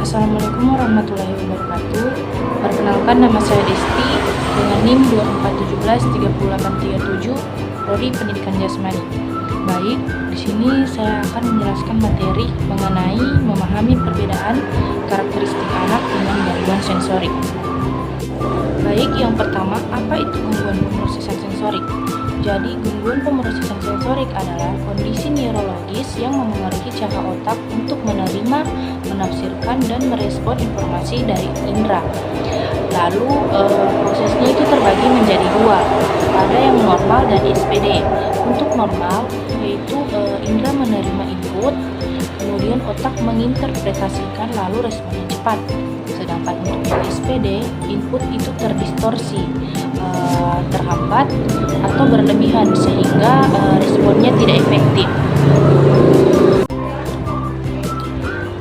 Assalamualaikum warahmatullahi wabarakatuh. Perkenalkan, nama saya Desti dengan NIM 24173837, Prodi Pendidikan Jasmani. Baik, di sini saya akan menjelaskan materi mengenai memahami perbedaan karakteristik anak dengan gangguan sensorik. Baik, yang pertama, apa itu gangguan pemrosesan sensorik? Jadi, gangguan pemrosesan sensorik adalah kondisi neurologis yang memengaruhi cara otak untuk menerima, menafsirkan, dan merespon informasi dari indera. Lalu, prosesnya itu terbagi menjadi dua, ada yang normal dan SPD. Untuk normal, yaitu indera menerima input, kemudian otak menginterpretasikan lalu responnya cepat. Sedangkan untuk SPD, input itu terdistorsi, terhambat atau berlebihan sehingga responnya tidak efektif.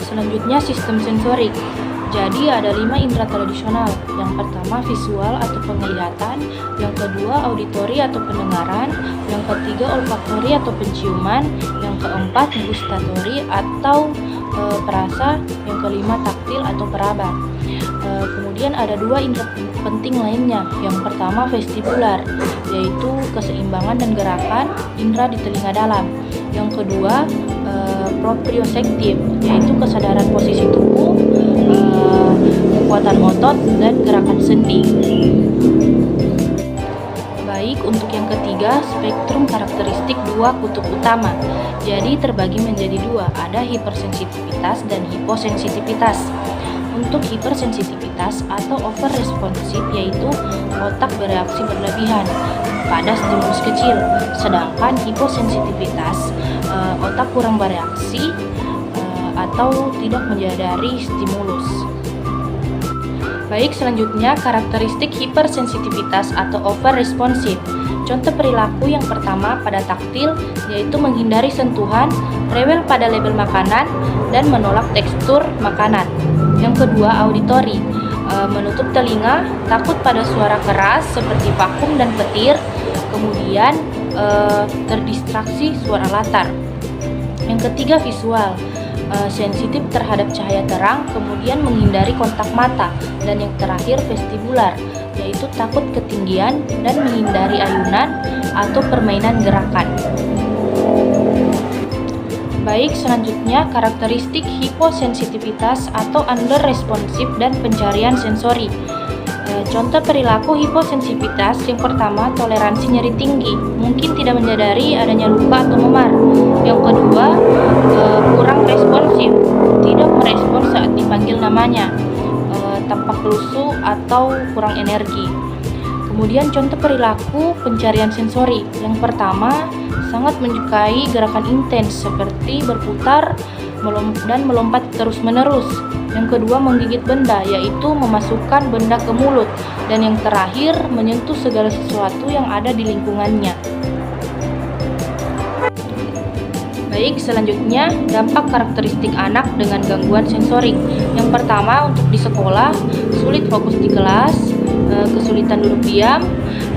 Selanjutnya, sistem sensorik. Jadi ada 5 indera tradisional. Yang pertama visual atau penglihatan, yang kedua auditori atau pendengaran, yang ketiga olfaktori atau penciuman, yang keempat gustatori atau perasa, yang kelima taktil atau peraba. Kemudian ada 2 indera penting lainnya. Yang pertama vestibular, yaitu keseimbangan dan gerakan indera di telinga dalam. Yang kedua proprioseptif, yaitu kesadaran posisi tubuh, kekuatan otot, dan gerakan sendi. Baik, untuk yang ketiga, spektrum karakteristik 2 kutub utama. Jadi terbagi menjadi 2, ada hipersensitivitas dan hiposensitivitas. Untuk hipersensitivitas atau overresponsif, yaitu otak bereaksi berlebihan pada stimulus kecil. Sedangkan hiposensitivitas, otak kurang bereaksi atau tidak menyadari stimulus. Baik, selanjutnya karakteristik hipersensitivitas atau overresponsif. Contoh perilaku yang pertama pada taktil, yaitu menghindari sentuhan, rewel pada label makanan, dan menolak tekstur makanan. Yang kedua auditori, menutup telinga, takut pada suara keras seperti vakum dan petir, kemudian terdistraksi suara latar. Yang ketiga visual, sensitif terhadap cahaya terang, kemudian menghindari kontak mata. Dan yang terakhir vestibular, yaitu takut ketinggian dan menghindari ayunan atau permainan gerakan. Baik, selanjutnya karakteristik hiposensitivitas atau underresponsif dan pencarian sensori. Contoh perilaku hiposensitivitas yang pertama, toleransi nyeri tinggi, mungkin tidak menyadari adanya luka atau memar. Yang kedua, kurang responsif, tidak merespon saat dipanggil namanya, tampak lusuh atau kurang energi. Kemudian contoh perilaku pencarian sensori. Yang pertama, sangat menyukai gerakan intens seperti berputar dan melompat terus-menerus. Yang kedua, menggigit benda, yaitu memasukkan benda ke mulut. Dan yang terakhir, menyentuh segala sesuatu yang ada di lingkungannya. Baik, selanjutnya dampak karakteristik anak dengan gangguan sensorik. Yang pertama, untuk di sekolah, sulit fokus di kelas, kesulitan duduk diam,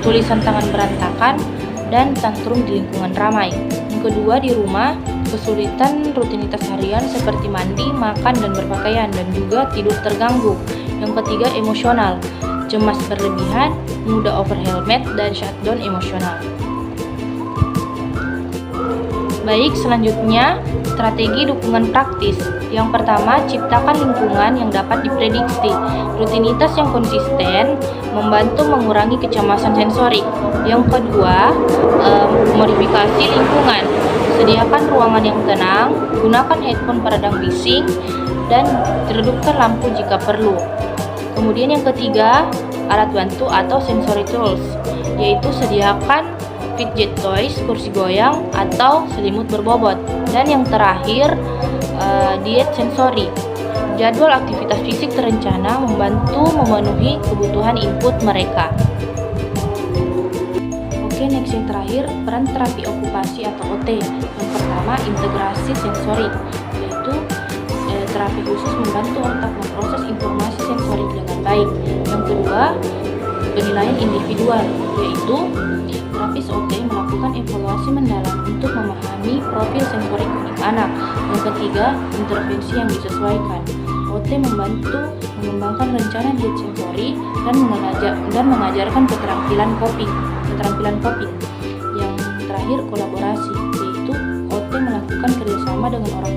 tulisan tangan berantakan, dan tantrum di lingkungan ramai. Yang kedua, di rumah, kesulitan rutinitas harian seperti mandi, makan, dan berpakaian, dan juga tidur terganggu. Yang ketiga, emosional, cemas berlebihan, mudah overwhelmed, dan shutdown emosional. Baik, selanjutnya strategi dukungan praktis. Yang pertama, ciptakan lingkungan yang dapat diprediksi. Rutinitas yang konsisten membantu mengurangi kecemasan sensorik. Yang kedua, modifikasi lingkungan. Sediakan ruangan yang tenang, gunakan headphone peredam bising, dan redupkan lampu jika perlu. Kemudian yang ketiga, alat bantu atau sensory tools, yaitu sediakan fidget toys, kursi goyang, atau selimut berbobot. Dan yang terakhir, diet sensori. Jadwal aktivitas fisik terencana membantu memenuhi kebutuhan input mereka. Oke, next yang terakhir, peran terapi okupasi atau OT. Yang pertama, integrasi sensorik, yaitu terapi khusus membantu otak memproses informasi sensorik dengan baik. Yang kedua, penilaian individual, yaitu terapis OT melakukan evaluasi mendalam untuk memahami profil sensorik unik anak. Yang ketiga, intervensi yang disesuaikan. OT membantu mengembangkan rencana diet sensori dan mengajarkan keterampilan coping. Yang terakhir kolaborasi, yaitu OT melakukan kerjasama dengan orang